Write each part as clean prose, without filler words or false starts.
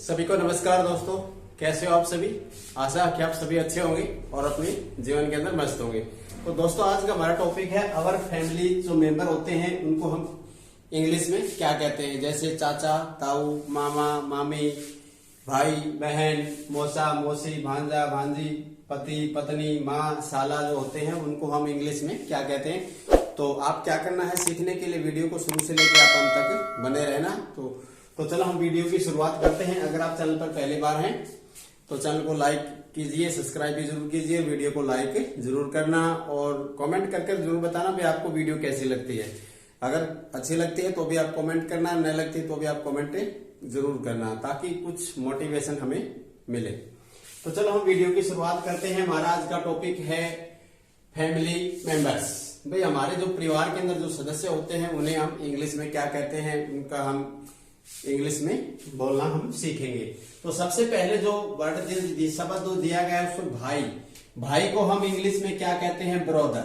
सभी को नमस्कार दोस्तों, कैसे हो आप सभी। आशा कि आप सभी अच्छे होंगे और अपने जीवन के अंदर मस्त होंगे। तो दोस्तों आज का हमारा टॉपिक है अवर फैमिली। जो मेंबर होते हैं उनको हम इंग्लिश में क्या कहते हैं, जैसे चाचा, ताऊ, मामा, मामी, भाई, बहन, मौसा, मौसी, भांजा, भांजी, पति, पत्नी, माँ, साला जो होते हैं उनको हम इंग्लिश में क्या कहते हैं। तो आप क्या करना है, सीखने के लिए वीडियो को शुरू से लेकर आप अंत तक बने रहना। तो चलो हम वीडियो की शुरुआत करते हैं। अगर आप चैनल पर पहली बार हैं तो चैनल को लाइक कीजिए, सब्सक्राइब भी जरूर कीजिए, वीडियो को लाइक जरूर करना और कमेंट करके जरूर बताना भी आपको वीडियो कैसी लगती है। अगर अच्छी लगती है तो भी आप कमेंट करना, न लगती तो भी आप कमेंट जरूर करना, ताकि कुछ मोटिवेशन हमें मिले। तो चलो हम वीडियो की शुरुआत करते हैं। हमारा आज का टॉपिक है फैमिली मेंबर्स। भाई हमारे जो परिवार के अंदर जो सदस्य होते हैं उन्हें हम इंग्लिश में क्या कहते हैं, उनका हम इंग्लिश में बोलना हम सीखेंगे। तो सबसे पहले जो वर्ड शब्द दिया गया है उसको भाई को हम इंग्लिश में क्या कहते हैं, ब्रदर।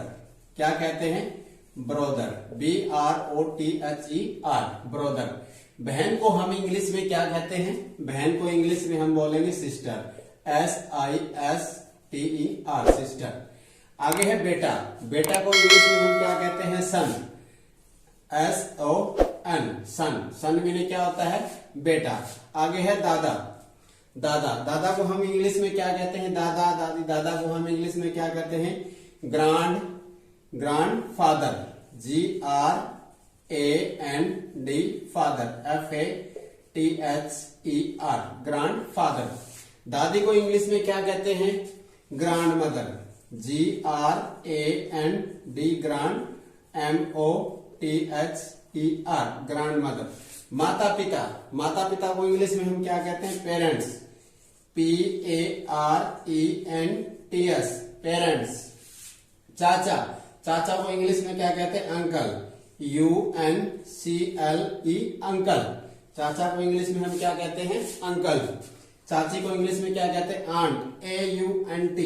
क्या कहते हैं, ब्रदर, BROTHER, ब्रदर। बहन को हम इंग्लिश में क्या कहते हैं, बहन को इंग्लिश में हम बोलेंगे सिस्टर, SISTER, सिस्टर। आगे है बेटा को इंग्लिश में हम क्या कहते हैं, सन, SON, सन मीनिंग क्या होता है, बेटा। आगे है दादा को हम इंग्लिश में क्या कहते हैं, दादी। दादा को हम इंग्लिश में क्या कहते हैं, grand father, GRAND father, FATHER, grand father. दादी को इंग्लिश में क्या कहते हैं, grand mother, GRAND, grand, MOTHER, grand mother. माता पिता को इंग्लिश में हम क्या कहते हैं, पेरेंट्स, PARENTS, पेरेंट्स। चाचा को इंग्लिश में क्या कहते हैं, अंकल, UNCLE, अंकल। चाचा को इंग्लिश में हम क्या कहते हैं, अंकल। चाची को इंग्लिश में क्या कहते हैं, आंट, AUNT,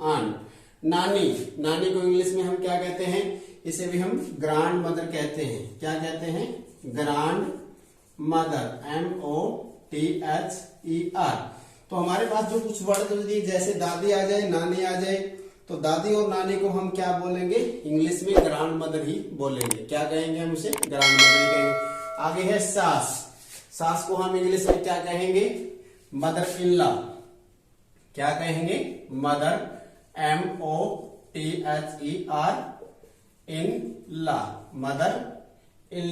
आंट। नानी को इंग्लिश में हम क्या कहते हैं, इसे भी हम ग्रांड मदर कहते हैं। क्या कहते हैं, ग्रांड मदर, MOTHER। तो हमारे पास जो कुछ वर्ड जैसे दादी आ जाए, नानी आ जाए, तो दादी और नानी को हम क्या बोलेंगे, इंग्लिश में ग्रांड मदर ही बोलेंगे। क्या कहेंगे, हम उसे ग्रांड मदर ही कहेंगे। आगे है सास को हम इंग्लिश में क्या कहेंगे, मदर इन लॉ। क्या कहेंगे, mother, MOTHER, in law, mother in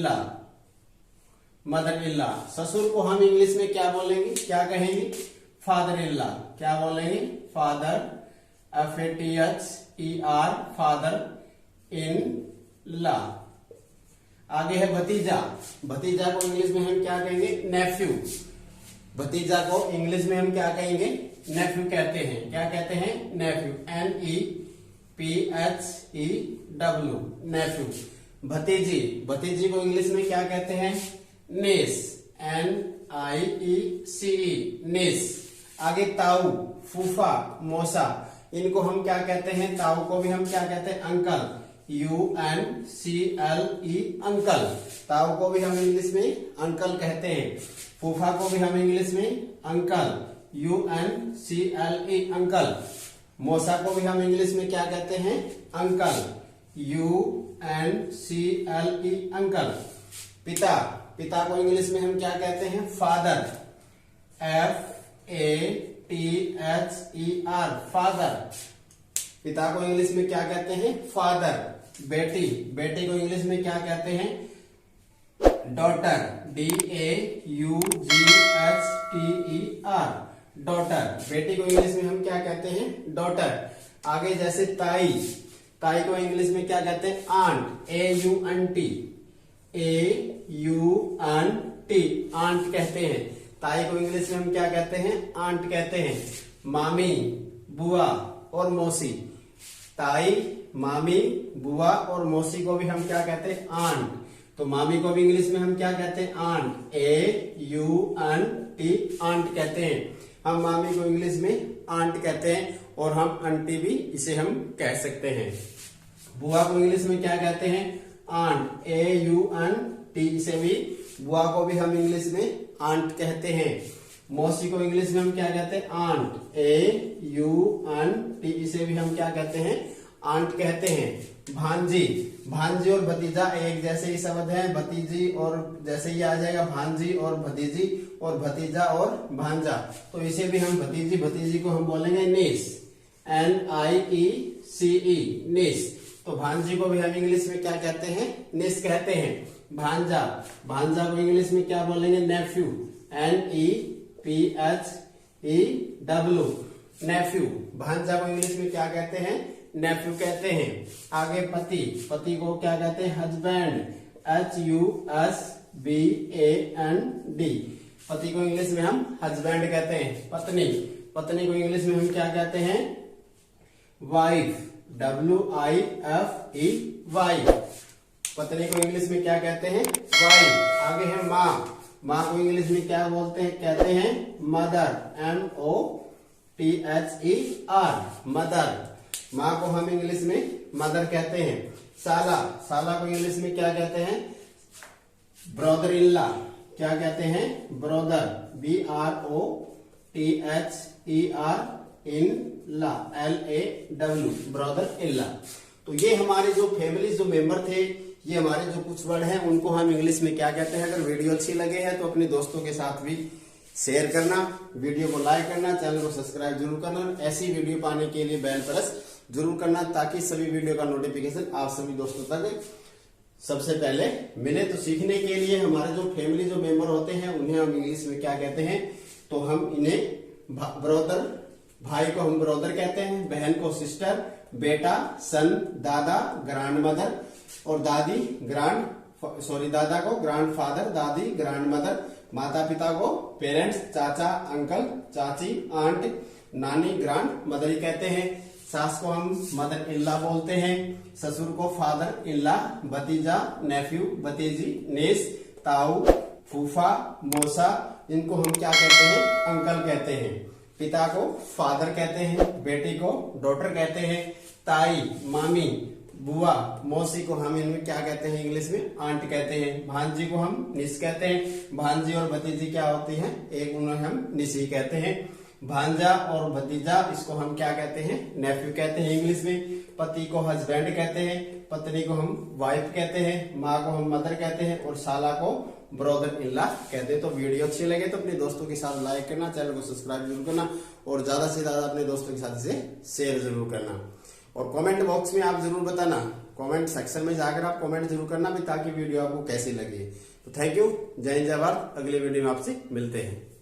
law. ससुर को हम इंग्लिश में क्या बोलेंगे, क्या कहेंगे, फादर इन लॉ। क्या बोलेंगे, father, FATHER, father in law. आगे है भतीजा को इंग्लिश में हम क्या कहेंगे, नेफ्यू। भतीजा को इंग्लिश में हम क्या कहेंगे, नेफ्यू कहते हैं। क्या कहते हैं, नेफ्यू, NEPHEW, नेफ्यू। भतीजी को इंग्लिश में क्या कहते हैं, नीस, NIECE, नीस। आगे ताऊ, फूफा, मौसा, इनको हम क्या कहते हैं, ताऊ को भी हम क्या कहते हैं, अंकल, UNCLE, अंकल। ताऊ को भी हम इंग्लिश में अंकल कहते हैं। फूफा को भी हम इंग्लिश में अंकल, UNCLE, अंकल। मौसा को भी हम इंग्लिश में क्या कहते हैं, अंकल, UNCLE, अंकल। पिता को इंग्लिश में हम क्या कहते हैं, फादर, FATHER, फादर। पिता को इंग्लिश में क्या कहते हैं, फादर। बेटी को इंग्लिश में क्या कहते हैं, डॉटर, DAUGHTER, डॉटर। बेटी को इंग्लिश में हम क्या कहते हैं, डॉटर। आगे जैसे ताई को इंग्लिश में क्या कहते हैं, आंट, AUNT, आंट कहते हैं। ताई को इंग्लिश में हम क्या कहते हैं, आंट कहते हैं। मामी, बुआ और मौसी, ताई, मामी, बुआ और मौसी को भी हम क्या कहते हैं, आंट। तो मामी को भी इंग्लिश में हम क्या कहते हैं, आंट, AUNT, आंट कहते हैं। हम मामी को इंग्लिश में आंट कहते हैं और हम आंटी भी इसे हम कह सकते हैं। बुआ को इंग्लिश में क्या कहते हैं, आंट, AUNT, इसे भी बुआ को भी हम इंग्लिश में आंट कहते हैं। मौसी को इंग्लिश में हम क्या कहते हैं? आंट, AUNT, इसे भी हम क्या कहते हैं? आंट कहते हैं। भांजी, भांजी और भतीजा एक जैसे ही शब्द है। भतीजी और जैसे ही आ जाएगा भांजी और भतीजी, और भतीजा और भांजा, तो इसे भी हम भतीजी, भतीजी को हम बोलेंगे नीस, NIECE, नीस। तो भांजी को भी हम इंग्लिश में क्या कहते हैं? निस कहते हैं। भांजा, भांजा को इंग्लिश में क्या बोलेंगे? नेफ्यू, NEPHEW, नेफ्यू। भांजा को इंग्लिश में क्या कहते हैं? नेफ्यू कहते हैं। आगे पति, पति को क्या कहते हैं? हस्बैंड, HUSBAND, पति को इंग्लिश में हम हस्बैंड कहते हैं। पत्नी, पत्नी को इंग्लिश में हम क्या कहते हैं? Wife, WIFE, wife. पत्नी को इंग्लिश में क्या कहते हैं? वाइफ। आगे है माँ, माँ को इंग्लिश में क्या बोलते हैं? कहते हैं मदर, MOTHER, मदर। माँ को हम इंग्लिश में मदर कहते हैं। साला, साला को इंग्लिश में क्या कहते हैं? ब्रदर इन लॉ, क्या कहते हैं? Brother, BROTHER in law, LAW, brother in law. तो ये हमारे जो फैमिली जो मेंबर थे, ये हमारे जो कुछ वर्ड हैं, उनको हम इंग्लिश में क्या कहते हैं। अगर वीडियो अच्छी लगे है तो अपने दोस्तों के साथ भी शेयर करना, वीडियो को लाइक करना, चैनल को सब्सक्राइब जरूर करना। ऐसी वीडियो पाने के लिए बेल प्रेस जरूर करना, ताकि सभी वीडियो का नोटिफिकेशन आप सभी दोस्तों तक सबसे पहले मिले। तो सीखने के लिए हमारे जो फैमिली जो मेंबर होते हैं, उन्हें हम इंग्लिश में क्या कहते हैं? तो हम इन्हें ब्रदर, भाई को हम ब्रदर कहते हैं, बहन को सिस्टर, बेटा सन, दादा ग्रैंड मदर, और दादी दादा को ग्रैंड फादर, दादी ग्रैंड मदर, माता पिता को पेरेंट्स, चाचा अंकल, चाची आंट, नानी ग्रैंड मदर ही कहते हैं। सास को हम मदर इन लॉ बोलते हैं, ससुर को फादर इन लॉ, भतीजा नेफ्यू, भतीजी नेस, ताऊ, फूफा, मौसा, इनको हम क्या कहते हैं? अंकल कहते हैं। पिता को फादर कहते हैं, बेटी को डॉटर कहते हैं, ताई, मामी, बुआ, मौसी को हम इनमें क्या कहते हैं? इंग्लिश में आंट कहते हैं। भांजी को हम निस कहते हैं। भांजी और भतीजी क्या होती हैं? एक, उन्हें हम निसी कहते हैं। भांजा और भतीजा, इसको हम क्या कहते हैं? नेफ्यू कहते हैं इंग्लिश में। पति को हस्बैंड कहते हैं, पत्नी को हम वाइफ कहते हैं, माँ को हम मदर कहते हैं, और साला को ब्रदर इन लॉ कहते हैं। तो वीडियो अच्छी लगे तो अपने दोस्तों के साथ लाइक करना, चैनल को सब्सक्राइब जरूर करना, और ज्यादा से ज्यादा अपने दोस्तों के साथ इसे शेयर जरूर करना। और कमेंट बॉक्स में आप जरूर बताना, कमेंट सेक्शन में जाकर आप कमेंट जरूर करना भी, ताकि वीडियो आपको कैसी लगी। तो थैंक यू, जय हिंद, जय भारत। अगले वीडियो में आपसे मिलते हैं।